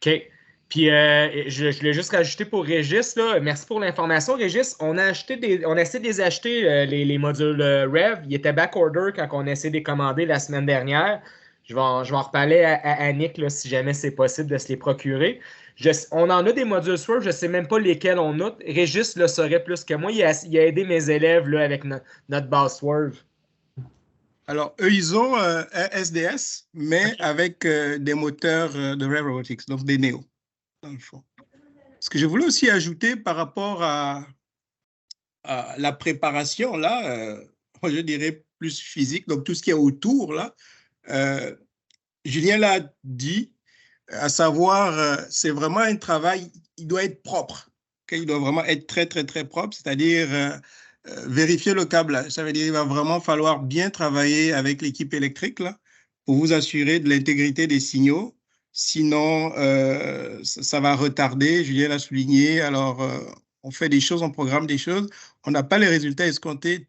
OK. Puis je voulais juste rajouter pour Régis, là, merci pour l'information, Régis. On a essayé de les acheter, les modules Rev. Ils étaient backorder quand on a essayé de les commander la semaine dernière. Je vais en reparler à Annick là, si jamais c'est possible de se les procurer. On en a des modules Swerve, je ne sais même pas lesquels on a. Régis le saurait plus que moi. Il a aidé mes élèves là, avec notre base Swerve. Alors, eux, ils ont un SDS, mais avec des moteurs de Rev Robotics, donc des Neo, dans le fond. Ce que je voulais aussi ajouter par rapport à la préparation, là, je dirais plus physique, donc tout ce qui est autour, là, Julien l'a dit, à savoir, c'est vraiment un travail, il doit être propre. Okay? Il doit vraiment être très, très, très propre, c'est-à-dire vérifier le câblage. Ça veut dire qu'il va vraiment falloir bien travailler avec l'équipe électrique là, pour vous assurer de l'intégrité des signaux. Sinon, ça va retarder, Julien l'a souligné. Alors, on fait des choses, on programme des choses. On n'a pas les résultats escomptés,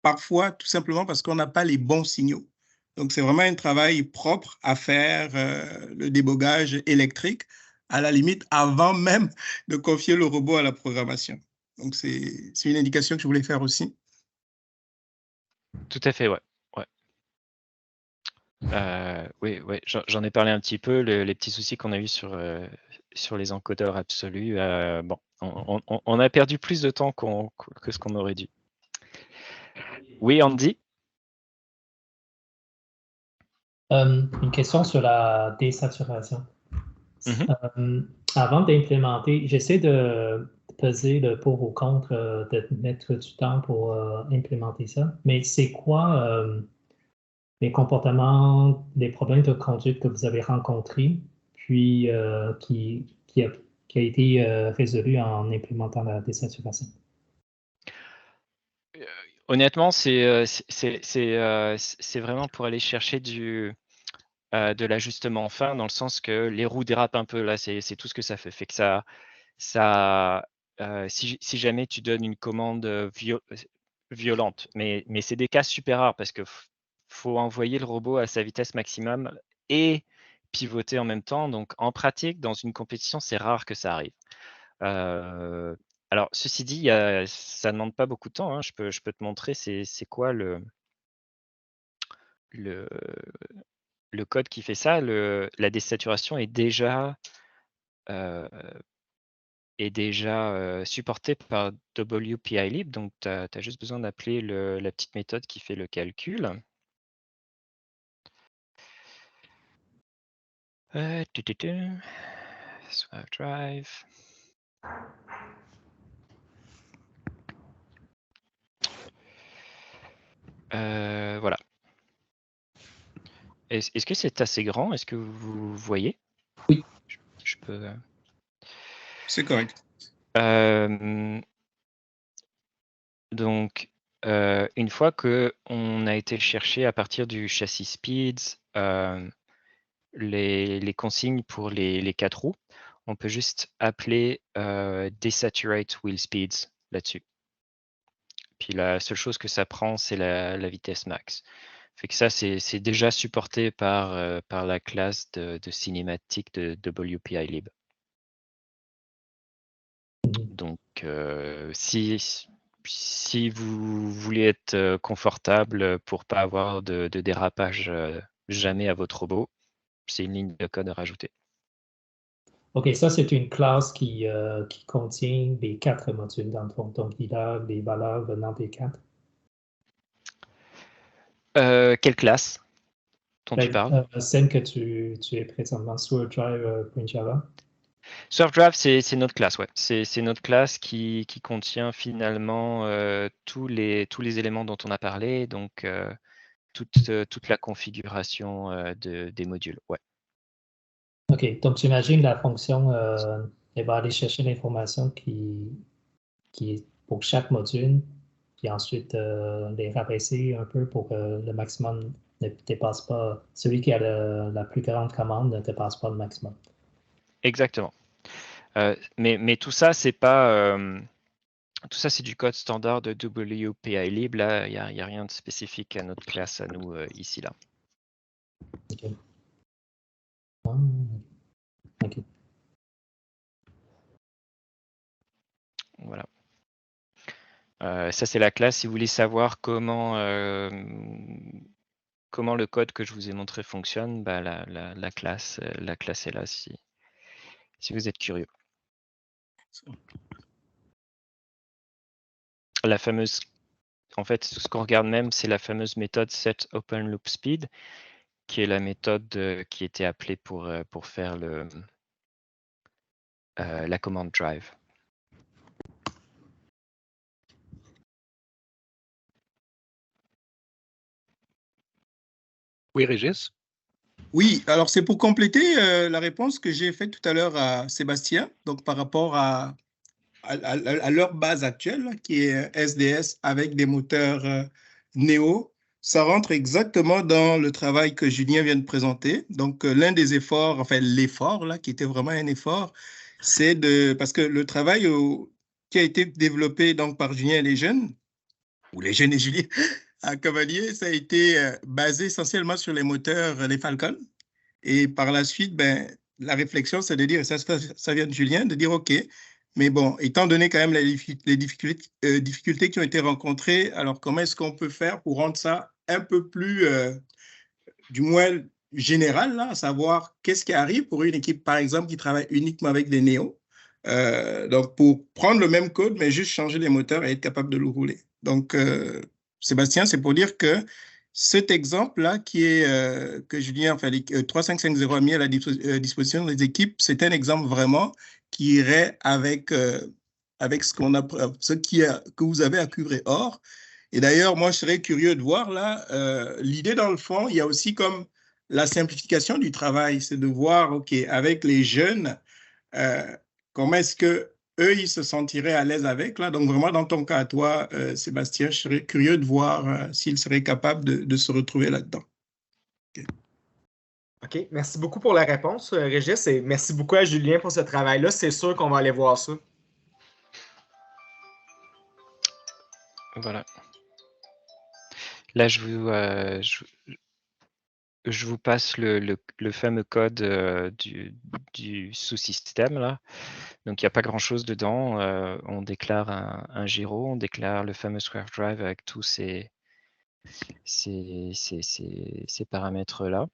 parfois tout simplement parce qu'on n'a pas les bons signaux. Donc, c'est vraiment un travail propre à faire, le débogage électrique, à la limite, avant même de confier le robot à la programmation. Donc, c'est une indication que je voulais faire aussi. Tout à fait, ouais. Oui, j'en ai parlé un petit peu, les petits soucis qu'on a eu sur les encodeurs absolus. Bon, on a perdu plus de temps que ce qu'on aurait dû. Oui, Andy? Une question sur la désaturation. Avant d'implémenter, j'essaie de peser le pour ou contre, de mettre du temps pour implémenter ça. Mais c'est quoi les comportements, les problèmes de conduite que vous avez rencontrés, puis qui a été résolu en implémentant la désaturation? Honnêtement, c'est vraiment pour aller chercher de l'ajustement fin, dans le sens que les roues dérapent un peu. Là, c'est tout ce que ça fait. Fait que si jamais tu donnes une commande violente, mais c'est des cas super rares parce que faut envoyer le robot à sa vitesse maximum et pivoter en même temps. Donc, en pratique, dans une compétition, c'est rare que ça arrive. Alors, ceci dit, ça ne demande pas beaucoup de temps, hein. Je peux te montrer c'est quoi le code qui fait ça. La désaturation est déjà supportée par WPILib. Donc, tu as juste besoin d'appeler la petite méthode qui fait le calcul. Swap drive. Voilà. Est-ce que c'est assez grand? Est-ce que vous voyez? Oui. Je peux. C'est correct. Donc, une fois qu'on a été chercher à partir du châssis Speeds les consignes pour les 4 roues, on peut juste appeler desaturate wheel speeds là-dessus. Puis la seule chose que ça prend, c'est la vitesse max. Fait que ça, c'est déjà supporté par la classe de cinématique de WPILib. Donc, si vous voulez être confortable pour pas avoir de dérapage jamais à votre robot, c'est une ligne de code à rajouter. OK, ça, c'est une classe qui contient les 4 modules dans le fond. Donc, il a les valeurs venant des 4. Quelle classe dont tu parles? Celle que tu es présentement, SwordDrive.java. SwordDrive, c'est notre classe, ouais. C'est notre classe qui contient finalement tous les éléments dont on a parlé, donc toute la configuration des modules, ouais. OK, donc j'imagine la fonction, elle va aller chercher l'information qui est pour chaque module, puis ensuite les rabaisser un peu pour que le maximum ne dépasse pas, celui qui a la plus grande commande ne dépasse pas le maximum. Exactement. Mais tout ça, c'est pas... tout ça, c'est du code standard de WPILib. Là, il n'y a rien de spécifique à notre classe, à nous, ici, là. OK. OK. Voilà. Ça, c'est la classe. Si vous voulez savoir comment le code que je vous ai montré fonctionne, bah, la classe est là si vous êtes curieux. La fameuse, en fait, ce qu'on regarde même, c'est la fameuse méthode setOpenLoopSpeed, qui est la méthode qui était appelée pour faire la commande drive. Oui, Régis? Oui, alors c'est pour compléter la réponse que j'ai faite tout à l'heure à Sébastien, donc par rapport à leur base actuelle, là, qui est SDS avec des moteurs Neo. Ça rentre exactement dans le travail que Julien vient de présenter. Donc, l'un des efforts, enfin l'effort, là, qui était vraiment un effort, c'est parce que le travail qui a été développé donc, par Julien et les jeunes, ou les jeunes et Julien, à Cavalier, ça a été basé essentiellement sur les moteurs, les Falcon. Et par la suite, ben, la réflexion, c'est de dire, ça vient de Julien, de dire, OK, mais bon, étant donné quand même les difficultés qui ont été rencontrées, alors comment est-ce qu'on peut faire pour rendre ça un peu plus, du moins général, là, à savoir qu'est-ce qui arrive pour une équipe, par exemple, qui travaille uniquement avec des néos. Donc, pour prendre le même code, mais juste changer les moteurs et être capable de le rouler. Donc, Sébastien, c'est pour dire que cet exemple-là, que Julien, enfin, 3550 a mis à la disposition des équipes, c'est un exemple vraiment qui irait avec, avec que vous avez à Cuvre-et-Or. Et d'ailleurs, moi, je serais curieux de voir là, l'idée dans le fond, il y a aussi comme la simplification du travail, c'est de voir, OK, avec les jeunes, comment est-ce que eux, ils se sentiraient à l'aise avec, là. Donc, vraiment, dans ton cas à toi, Sébastien, je serais curieux de voir s'ils seraient capables de se retrouver là-dedans. OK. OK, merci beaucoup pour la réponse, Régis, et merci beaucoup à Julien pour ce travail-là. C'est sûr qu'on va aller voir ça. Voilà. Là, je vous passe le fameux code du sous-système, là. Donc, il n'y a pas grand-chose dedans. On déclare un gyro, on déclare le fameux Swerve Drive avec tous ces paramètres-là.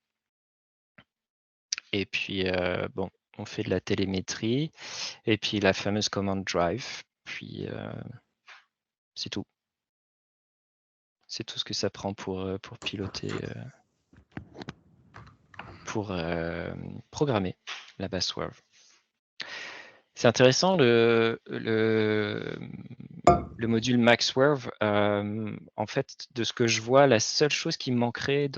Et puis, bon, on fait de la télémétrie. Et puis, la fameuse commande Drive. Puis, c'est tout. C'est tout ce que ça prend pour piloter, pour programmer la base Swerve. C'est intéressant, le module MaxSwerve. En fait, de ce que je vois, la seule chose qui me manquerait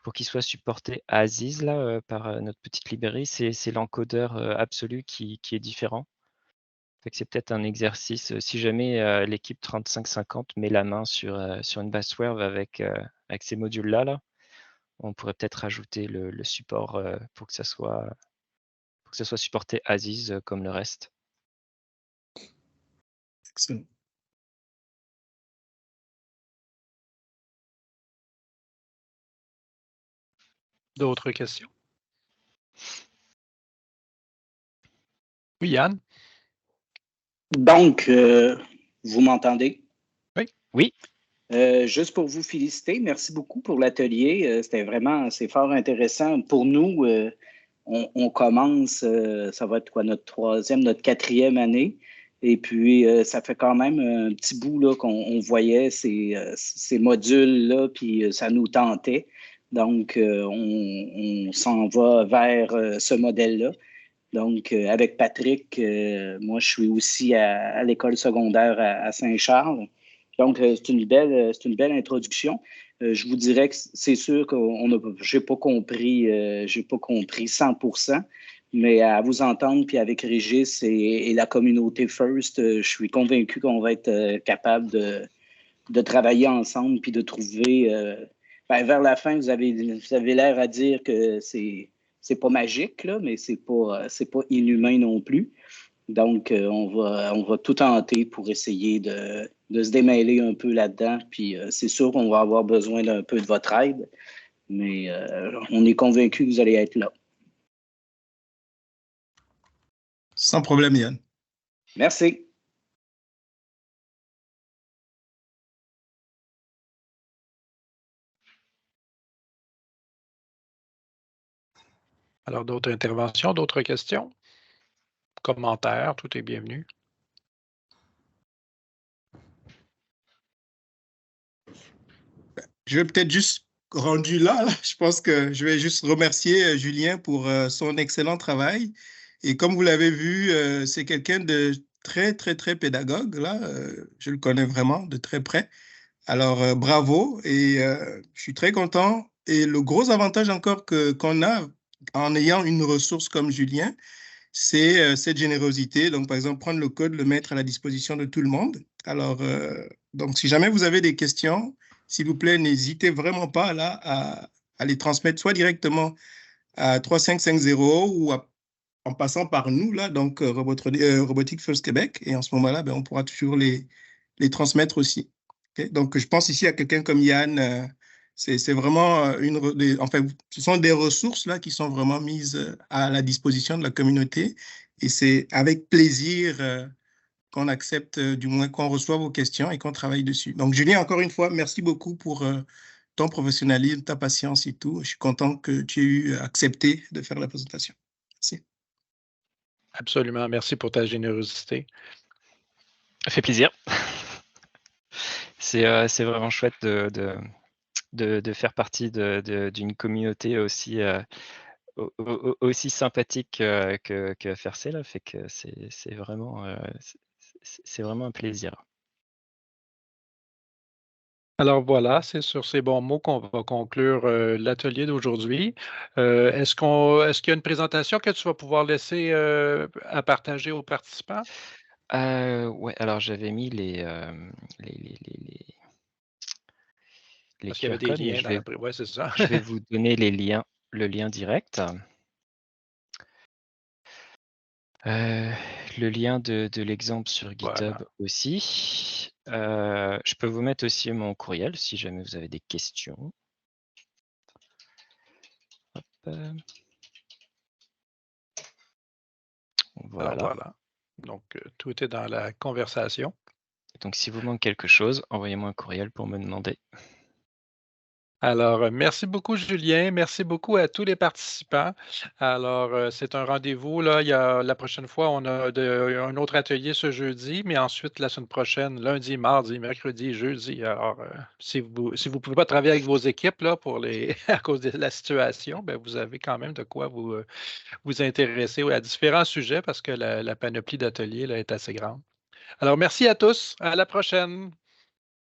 pour qu'il soit supporté à Aziz là, par notre petite librairie, c'est l'encodeur absolu qui est différent. C'est peut-être un exercice, si jamais l'équipe 3550 met la main sur une base Swerve avec ces modules-là, on pourrait peut-être rajouter le support pour que ça soit supporté Aziz comme le reste. Excellent. D'autres questions? Oui, Yann? Donc, vous m'entendez? Oui. Oui. Juste pour vous féliciter, merci beaucoup pour l'atelier. C'est fort intéressant. Pour nous, on commence, ça va être quoi, notre 4e année. Et puis, ça fait quand même un petit bout là, qu'on voyait ces modules-là, puis ça nous tentait. Donc, on s'en va vers ce modèle-là. Donc, avec Patrick, moi, je suis aussi à l'école secondaire à Saint-Charles. Donc, c'est une belle introduction. Je vous dirais que c'est sûr que j'ai pas compris 100%, mais à vous entendre, puis avec Régis et la communauté First, je suis convaincu qu'on va être capable de travailler ensemble, puis de trouver... vers la fin, vous avez l'air à dire que c'est pas magique, là, mais c'est pas inhumain non plus. Donc, on va tout tenter pour essayer de se démêler un peu là-dedans. Puis, c'est sûr qu'on va avoir besoin d'un peu de votre aide, mais on est convaincu que vous allez être là. Sans problème, Yann. Merci. Alors, d'autres interventions, d'autres questions? Commentaires, tout est bienvenu. Je vais peut-être juste rendu là, je pense que je vais juste remercier Julien pour son excellent travail. Et comme vous l'avez vu, c'est quelqu'un de très, très, très pédagogue. Là, je le connais vraiment de très près. Alors, bravo. Et je suis très content Et le gros avantage encore qu'on a en ayant une ressource comme Julien, c'est cette générosité. Donc, par exemple, prendre le code, le mettre à la disposition de tout le monde. Alors, donc, si jamais vous avez des questions, s'il vous plaît, n'hésitez vraiment pas là à les transmettre soit directement à 3550 ou en passant par nous, là, donc Robotic First Québec. Et en ce moment-là, ben, on pourra toujours les transmettre aussi. Okay? Donc, je pense ici à quelqu'un comme Yann. C'est vraiment enfin, ce sont des ressources là qui sont vraiment mises à la disposition de la communauté. Et c'est avec plaisir qu'on accepte, du moins qu'on reçoit vos questions et qu'on travaille dessus. Donc, Julien, encore une fois, merci beaucoup pour ton professionnalisme, ta patience et tout. Je suis content que tu aies eu accepté de faire la présentation. Merci. Absolument. Merci pour ta générosité. Ça fait plaisir. C'est vraiment chouette de faire partie d'une communauté aussi sympathique que FRC là, fait que c'est vraiment un plaisir. Alors voilà, c'est sur ces bons mots qu'on va conclure l'atelier d'aujourd'hui. Est-ce qu'il y a une présentation que tu vas pouvoir laisser à partager aux participants? Ouais, alors j'avais mis les Parce qu'il y avait des QR codes, mais liens ouais, c'est ça. je vais vous donner le lien direct. Le lien de l'exemple sur GitHub Voilà. aussi. Je peux vous mettre aussi mon courriel si jamais vous avez des questions. Hop. Voilà. Alors voilà. Donc, tout est dans la conversation. Donc, si vous manque quelque chose, envoyez-moi un courriel pour me demander. Alors, merci beaucoup, Julien. Merci beaucoup à tous les participants. Alors, c'est un rendez-vous. Là, la prochaine fois, on a un autre atelier ce jeudi, mais ensuite, la semaine prochaine, lundi, mardi, mercredi, jeudi. Alors, si vous ne pouvez pas travailler avec vos équipes là, à cause de la situation, ben, vous avez quand même de quoi vous intéresser à différents sujets parce que la panoplie d'ateliers là, est assez grande. Alors, merci à tous. À la prochaine.